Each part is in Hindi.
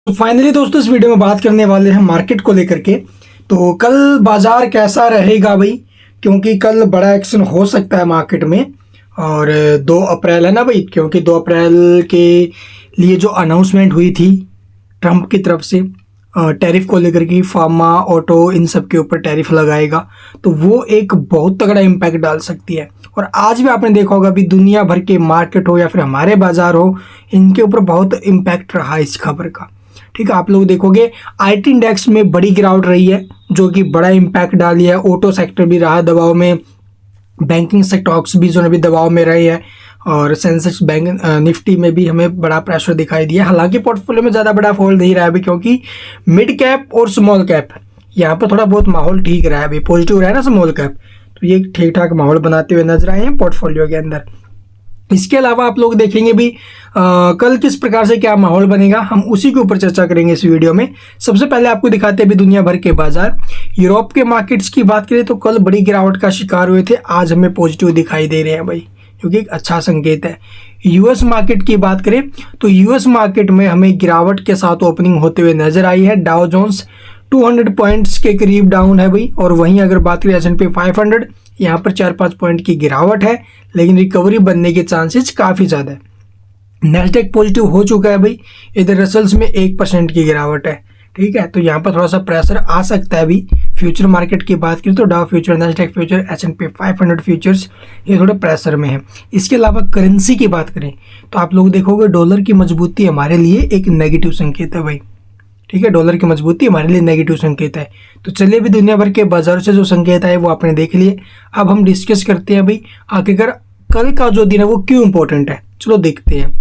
तो फाइनली दोस्तों इस वीडियो में बात करने वाले हैं मार्केट को लेकर के। तो कल बाजार कैसा रहेगा भाई, क्योंकि कल बड़ा एक्शन हो सकता है मार्केट में। और 2 अप्रैल है ना भाई, क्योंकि 2 अप्रैल के लिए जो अनाउंसमेंट हुई थी ट्रंप की तरफ से टैरिफ को लेकर के, फार्मा ऑटो इन सब के ऊपर टैरिफ लगाएगा, तो वो एक बहुत तगड़ा इम्पैक्ट डाल सकती है। और आज भी आपने देखा होगा अभी दुनिया भर के मार्केट हो या फिर हमारे बाजार हो, इनके ऊपर बहुत इम्पैक्ट रहा है इस खबर का। ठीक है, आप लोग देखोगे आईटी इंडेक्स में बड़ी गिरावट रही है, जो कि बड़ा इम्पैक्ट डाली है। ऑटो सेक्टर भी रहा दबाव में, बैंकिंग स्टॉक्स भी जो भी दबाव में रहे हैं, और सेंसेक्स बैंक निफ्टी में भी हमें बड़ा प्रेशर दिखाई दिया। हालांकि पोर्टफोलियो में ज़्यादा बड़ा फॉल नहीं रहा है अभी, क्योंकि मिड कैप और स्मॉल कैप यहाँ पर थोड़ा बहुत माहौल ठीक रहा है अभी, पॉजिटिव रहा है ना स्मॉल कैप, तो ये ठीक ठाक माहौल बनाते हुए नजर आए हैं पोर्टफोलियो के अंदर। इसके अलावा आप लोग देखेंगे भी कल किस प्रकार से क्या माहौल बनेगा, हम उसी के ऊपर चर्चा करेंगे इस वीडियो में। सबसे पहले आपको दिखाते हैं भी दुनिया भर के बाजार। यूरोप के मार्केट्स की बात करें तो कल बड़ी गिरावट का शिकार हुए थे, आज हमें पॉजिटिव दिखाई दे रहे हैं भाई, क्योंकि एक अच्छा संकेत है। यूएस मार्केट की बात करें तो यूएस मार्केट में हमें गिरावट के साथ ओपनिंग होते हुए नजर आई है। डाउ जोन्स 200 पॉइंट्स के करीब डाउन है भाई, और वहीं अगर बात करें S&P 500, यहाँ पर 4-5 पॉइंट की गिरावट है, लेकिन रिकवरी बनने के चांसेस काफ़ी ज़्यादा है। नैस्डैक पॉजिटिव हो चुका है भाई, इधर रसल्स में 1% की गिरावट है। ठीक है, तो यहाँ पर थोड़ा सा प्रेशर आ सकता है अभी। फ्यूचर मार्केट की बात करें तो डाउ future, Nasdaq future, S&P 500 futures ये थोड़े प्रेशर में है। इसके अलावा करेंसी की बात करें तो आप लोग देखोगे डॉलर की मजबूती हमारे लिए एक नेगेटिव संकेत है भाई। ठीक है, डॉलर की मजबूती हमारे लिए नेगेटिव संकेत है। तो चलिए भी दुनिया भर के बाजारों से जो संकेत आए वो आपने देख लिए। अब हम डिस्कस करते हैं भाई आखिरकार कल का जो दिन है वो क्यों इंपॉर्टेंट है, चलो देखते हैं।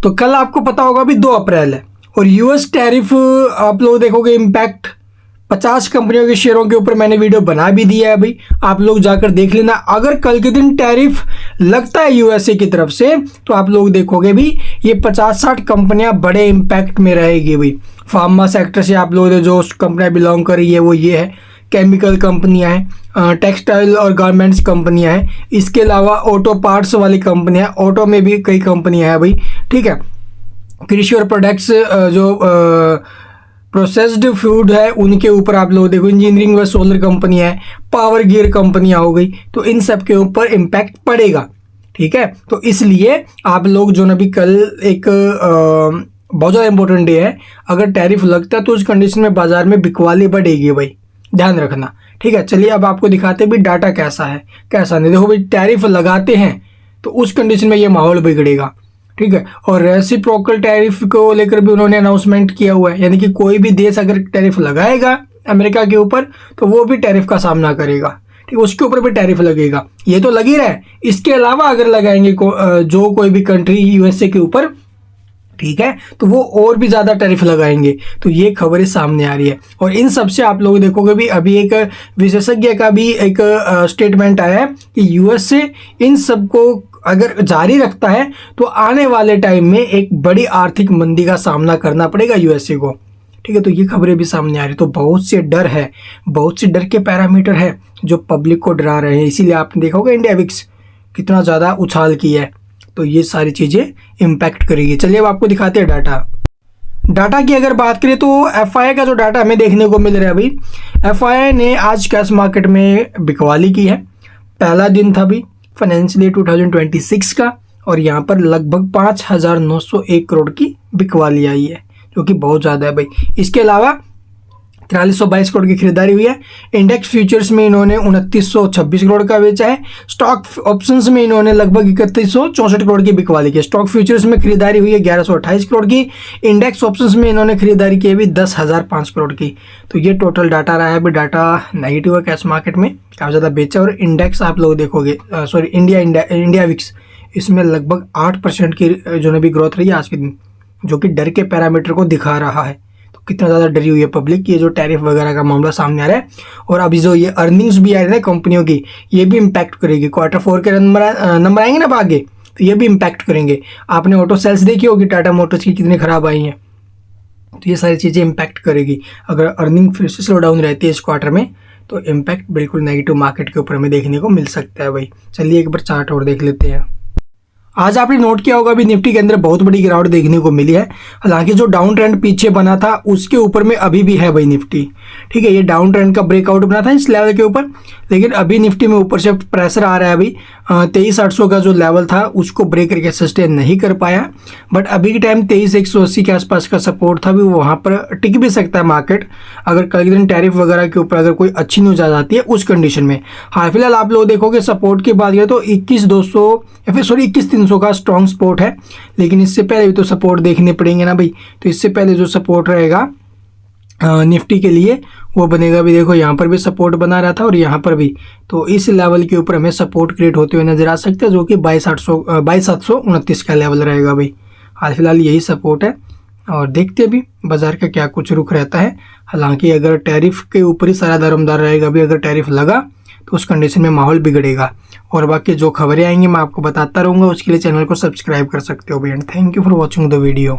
तो कल आपको पता होगा भी 2 अप्रैल है, और यूएस टैरिफ आप लोग देखोगे इम्पैक्ट 50 कंपनियों के शेयरों के ऊपर मैंने वीडियो बना भी दिया है भाई, आप लोग जाकर देख लेना। अगर कल के दिन टैरिफ लगता है यूएसए की तरफ से तो आप लोग देखोगे भी ये 50-60 कंपनियां बड़े इम्पैक्ट में रहेगी भाई। फार्मा सेक्टर से आप लोग जो कंपनियां बिलोंग कर रही है वो ये है, केमिकल कंपनियां हैं, टेक्सटाइल और गारमेंट्स कंपनियां हैं, इसके अलावा ऑटो पार्ट्स वाली कंपनियां, ऑटो में भी कई कंपनियां हैं भाई। ठीक है, कृषि और प्रोडक्ट्स जो प्रोसेस्ड फूड है उनके ऊपर आप लोग देखो, इंजीनियरिंग व सोलर कंपनियां है, पावर गियर कंपनियां हो गई, तो इन सब के ऊपर इम्पैक्ट पड़ेगा। ठीक है, तो इसलिए आप लोग जो ना भी कल एक बहुत ज़्यादा इंपॉर्टेंट डे है, अगर टैरिफ लगता है तो उस कंडीशन में बाजार में बिकवाली बढ़ेगी भाई, ध्यान रखना। ठीक है, चलिए अब आपको दिखाते भी डाटा कैसा है कैसा नहीं। देखो भाई टैरिफ लगाते हैं तो उस कंडीशन में ये माहौल बिगड़ेगा। ठीक है, और रेसिप्रोकल टैरिफ को लेकर भी उन्होंने अनाउंसमेंट किया हुआ है, यानी कि कोई भी देश अगर टैरिफ लगाएगा अमेरिका के ऊपर तो वो भी टैरिफ का सामना करेगा। ठीक है, उसके ऊपर भी टैरिफ लगेगा, ये तो लग ही रहा है। इसके अलावा अगर लगाएंगे जो कोई भी कंट्री यूएसए के ऊपर, ठीक है, तो वो और भी ज़्यादा टैरिफ लगाएंगे। तो ये खबरें सामने आ रही है, और इन सब से आप लोग देखोगे भी अभी एक विशेषज्ञ का भी एक स्टेटमेंट आया है कि यूएसए इन सब को अगर जारी रखता है तो आने वाले टाइम में एक बड़ी आर्थिक मंदी का सामना करना पड़ेगा यूएसए को। ठीक है, तो ये खबरें भी सामने आ रही है। तो बहुत से डर है, बहुत से डर के पैरामीटर है जो पब्लिक को डरा रहे हैं, इसीलिए आपने देखा होगा इंडिया विक्स कितना ज़्यादा उछाल किया है। तो ये सारी चीज़ें इम्पैक्ट करेगी। चलिए अब आपको दिखाते हैं डाटा की अगर बात करें तो एफआईआई का जो डाटा हमें देखने को मिल रहा है भाई, एफआईआई ने आज कैश मार्केट में बिकवाली की है। पहला दिन था भाई फाइनेंशियल ईयर 2026 का, और यहाँ पर लगभग 5,901 करोड़ की बिकवाली आई है, जो कि बहुत ज़्यादा है भाई। इसके अलावा 4322 करोड़ की खरीदारी हुई है। इंडेक्स फ्यूचर्स में इन्होंने 2926 करोड़ का बेचा है। स्टॉक ऑप्शंस में इन्होंने लगभग 3164 करोड़ की बिकवाली की। स्टॉक फ्यूचर्स में खरीदारी हुई है 1128 करोड़ की। इंडेक्स ऑप्शंस में इन्होंने खरीदारी की है भी 10,005 करोड़ की। तो ये टोटल डाटा रहा है अभी, डाटा नेगेटिव है कैश मार्केट में, काफ़ी ज़्यादा बेचा। और इंडेक्स आप लोग देखोगे इंडिया विक्स, इसमें लगभग 8% की जो है भी ग्रोथ रही है आज के दिन, जो कि डर के पैरामीटर को दिखा रहा है। कितना ज़्यादा डरी हुई है पब्लिक, ये जो टैरिफ वगैरह का मामला सामने आ रहा है। और अभी जो ये अर्निंग्स भी आ रही है कंपनियों की, ये भी इम्पैक्ट करेगी। Q4 के नंबर आएंगे ना आगे, तो ये भी इम्पैक्ट करेंगे। आपने ऑटो सेल्स देखी होगी टाटा मोटर्स की कितनी खराब आई हैं, तो ये सारी चीज़ें इम्पैक्ट करेगी। अगर अर्निंग फिर से स्लो डाउन रहती है इस क्वार्टर में तो इम्पैक्ट बिल्कुल नेगेटिव मार्केट के ऊपर हमें देखने को मिल सकता है भाई। चलिए एक बार चार्ट और देख लेते हैं। आज आपने नोट किया होगा अभी निफ्टी के अंदर बहुत बड़ी गिरावट देखने को मिली है। हालांकि जो डाउन ट्रेंड पीछे बना था उसके ऊपर में अभी भी है भाई निफ्टी, ठीक है। ये डाउन ट्रेंड का ब्रेकआउट बना था इस लेवल के ऊपर, लेकिन अभी निफ्टी में ऊपर से प्रेशर आ रहा है अभी। 23,800 का जो लेवल था उसको ब्रेक करके सस्टेन नहीं कर पाया, बट अभी के टाइम 23,180 के आसपास का सपोर्ट था, भी वहाँ पर टिक भी सकता है मार्केट अगर कल के दिन टैरिफ वगैरह के ऊपर अगर कोई अच्छी न्यूज आ जाती है उस कंडीशन में। हाल फिलहाल आप लोग देखोगे सपोर्ट की बात करें तो 21,200 या फिर सॉरी 21,300 का स्ट्रॉन्ग सपोर्ट है, लेकिन इससे पहले भी तो सपोर्ट देखने पड़ेंगे ना भाई। तो इससे पहले जो सपोर्ट रहेगा निफ्टी के लिए वो बनेगा भी, देखो यहाँ पर भी सपोर्ट बना रहा था और यहाँ पर भी, तो इस लेवल के ऊपर हमें सपोर्ट क्रिएट होते हुए नजर आ सकते हैं, जो कि 22,729 का लेवल रहेगा भाई। हाल फिलहाल यही सपोर्ट है और देखते हैं अभी बाजार का क्या कुछ रुख रहता है। हालांकि अगर टैरिफ के ऊपर ही सारा दारोमदार रहेगा अभी, अगर टैरिफ लगा तो उस कंडीशन में माहौल बिगड़ेगा। और बाकी जो खबरें आएंगी मैं आपको बताता रहूँगा, उसके लिए चैनल को सब्सक्राइब कर सकते हो भाई। And thank you for watching the video.